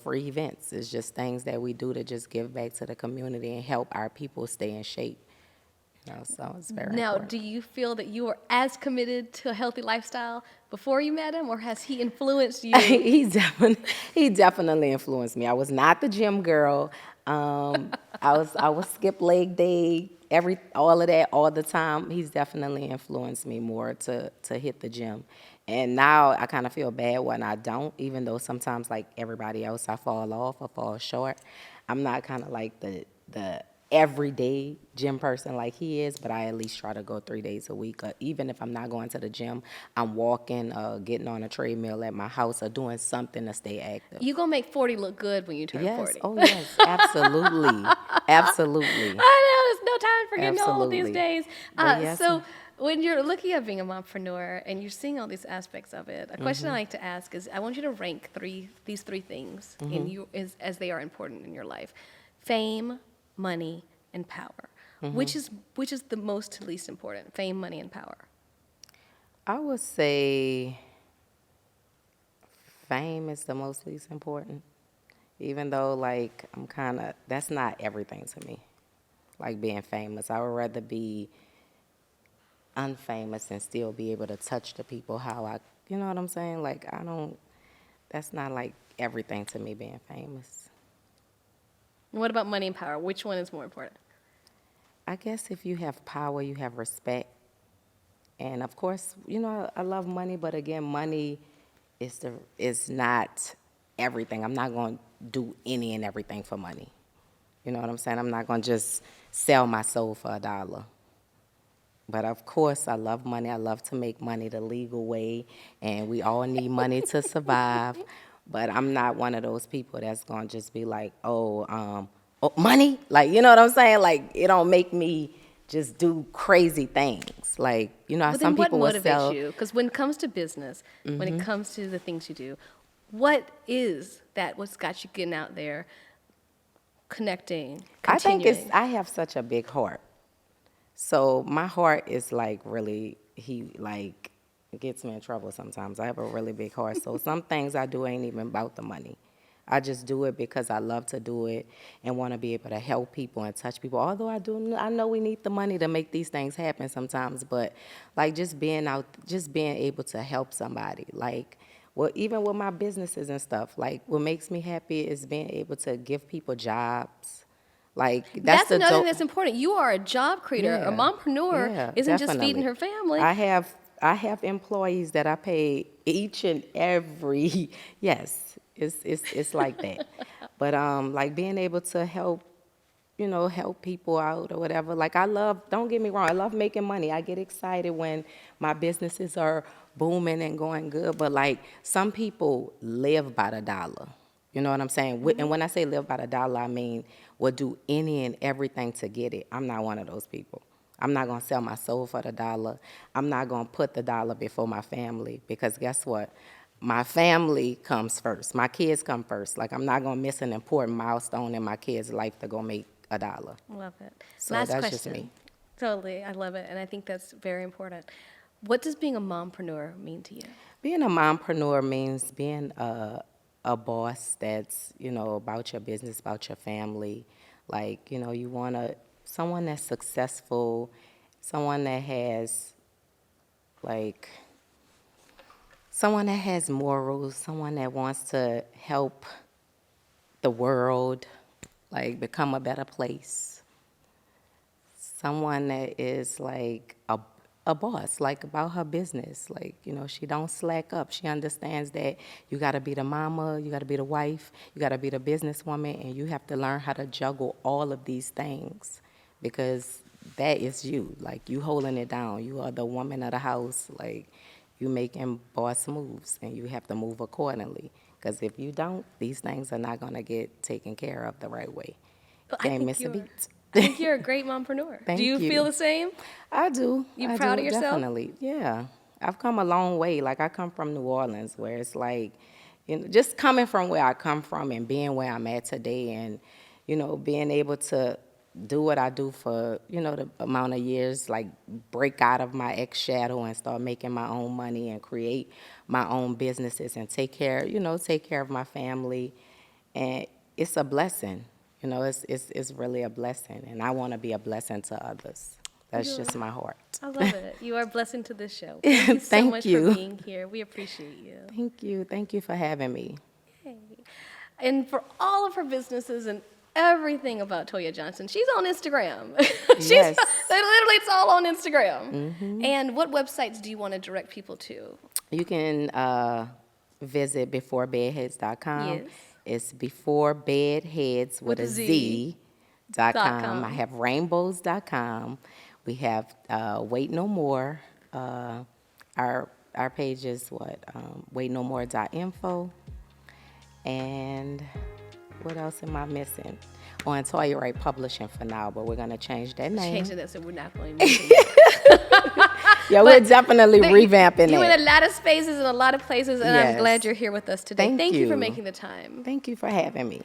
Speaker 2: free events. It's just things that we do to just give back to the community and help our people stay in shape. So it's very
Speaker 1: Now,
Speaker 2: important.
Speaker 1: do you feel that you were as committed to a healthy lifestyle before you met him, or has he influenced you?
Speaker 2: he definitely influenced me. I was not the gym girl. I was skip leg day, all of that all the time. He's definitely influenced me more to hit the gym. And now I kind of feel bad when I don't, even though sometimes, like everybody else, I fall off or fall short. I'm not kind of like the everyday gym person like he is, but I at least try to go 3 days a week. Even if I'm not going to the gym, I'm walking, getting on a treadmill at my house, or doing something to stay active.
Speaker 1: You gonna make 40 look good when you turn
Speaker 2: Yes.
Speaker 1: 40.
Speaker 2: Oh, yes. Absolutely. Absolutely.
Speaker 1: I know, there's no time for getting old these
Speaker 2: Absolutely.
Speaker 1: days.
Speaker 2: But yes,
Speaker 1: So when you're looking at being a mompreneur and you're seeing all these aspects of it, a question I like to ask is, I want you to rank these three things in you as they are important in your life: fame, money, and power. Which is the most to least important? Fame, money, and power.
Speaker 2: I would say fame is the most least important. Even though, like, that's not everything to me. Like being famous. I would rather be unfamous and still be able to touch the people you know what I'm saying? Like, that's not like everything to me, being famous.
Speaker 1: And what about money and power? Which one is more important?
Speaker 2: I guess if you have power, you have respect. And of course, I love money, but again, money is not everything. I'm not going to do any and everything for money. You know what I'm saying? I'm not going to just sell my soul for $1. But of course, I love money. I love to make money the legal way, and we all need money to survive. But I'm not one of those people that's going to just be like, oh, money? Like, you know what I'm saying? Like, it don't make me just do crazy things. Like, how
Speaker 1: But
Speaker 2: some
Speaker 1: then what
Speaker 2: people will
Speaker 1: motivates
Speaker 2: sell.
Speaker 1: you? Because when it comes to business, when it comes to the things you do, what is that? What's got you getting out there, connecting, continuing?
Speaker 2: I think I have such a big heart. So my heart is like really, it gets me in trouble sometimes. I have a really big heart. So some things I do ain't even about the money. I just do it because I love to do it and want to be able to help people and touch people. Although I know we need the money to make these things happen sometimes, but like just being able to help somebody. Like, well, even with my businesses and stuff, like what makes me happy is being able to give people jobs. Like
Speaker 1: That's another thing that's important. You are a job creator. A mompreneur
Speaker 2: yeah,
Speaker 1: isn't just feeding
Speaker 2: definitely.
Speaker 1: her family.
Speaker 2: I have employees that I pay each and every yes, it's like that. But like being able to help people out or whatever. Like don't get me wrong, I love making money. I get excited when my businesses are booming and going good, but like some people live by the dollar. You know what I'm saying? And when I say live by the dollar, I mean will do any and everything to get it. I'm not one of those people. I'm not going to sell my soul for the dollar. I'm not going to put the dollar before my family, because guess what? My family comes first. My kids come first. Like, I'm not going to miss an important milestone in my kids' life to go make $1.
Speaker 1: Love it.
Speaker 2: So
Speaker 1: Last
Speaker 2: that's
Speaker 1: question.
Speaker 2: just me.
Speaker 1: Totally. I love it. And I think that's very important. What does being a mompreneur mean to you?
Speaker 2: Being a mompreneur means being a boss that's, about your business, about your family. Like, you want someone that's successful, someone that has, like, someone that has morals, someone that wants to help the world, like, become a better place. Someone that is, like, a boss, like, about her business. Like, she don't slack up. She understands that you got to be the mama, you got to be the wife, you got to be the businesswoman, and you have to learn how to juggle all of these things, because that is you. Like, you holding it down. You are the woman of the house. Like, you making boss moves, and you have to move accordingly. Because if you don't, these things are not going to get taken care of the right way.
Speaker 1: But
Speaker 2: Can't miss a beat.
Speaker 1: I think you're a great mompreneur.
Speaker 2: Thank
Speaker 1: Do you
Speaker 2: you.
Speaker 1: feel the same?
Speaker 2: I do.
Speaker 1: You proud of yourself?
Speaker 2: Definitely. Yeah. I've come a long way. Like, I come from New Orleans, where it's like, just coming from where I come from and being where I'm at today, and, being able to do what I do for, the amount of years, like break out of my ex shadow and start making my own money and create my own businesses and take care of my family. And it's a blessing. It's really a blessing, and I want to be a blessing to others. That's just my heart.
Speaker 1: I love it. You are a blessing to this show. Thank you so much for being here. We appreciate you.
Speaker 2: Thank you. Thank you for having me.
Speaker 1: Yay. And for all of her businesses and everything about Toya Johnson, she's on Instagram.
Speaker 2: Yes.
Speaker 1: Literally, it's all on Instagram. Mm-hmm. And what websites do you want to direct people to?
Speaker 2: You can visit beforebedheads.com.
Speaker 1: Yes.
Speaker 2: It's before bedheads with a Z. .com. I have rainbows.com. We have Wait No More. Our page is waitnomore.info. And what else am I missing? On Toya Wright Publishing for now, but we're going to change that name.
Speaker 1: Changing that, so we're not going to.
Speaker 2: Yeah, we're definitely revamping
Speaker 1: You're
Speaker 2: it.
Speaker 1: in a lot of spaces and a lot of places, and I'm
Speaker 2: Yes.
Speaker 1: glad you're here with us today.
Speaker 2: Thank
Speaker 1: Thank you for
Speaker 2: you.
Speaker 1: making the time.
Speaker 2: Thank you for having me.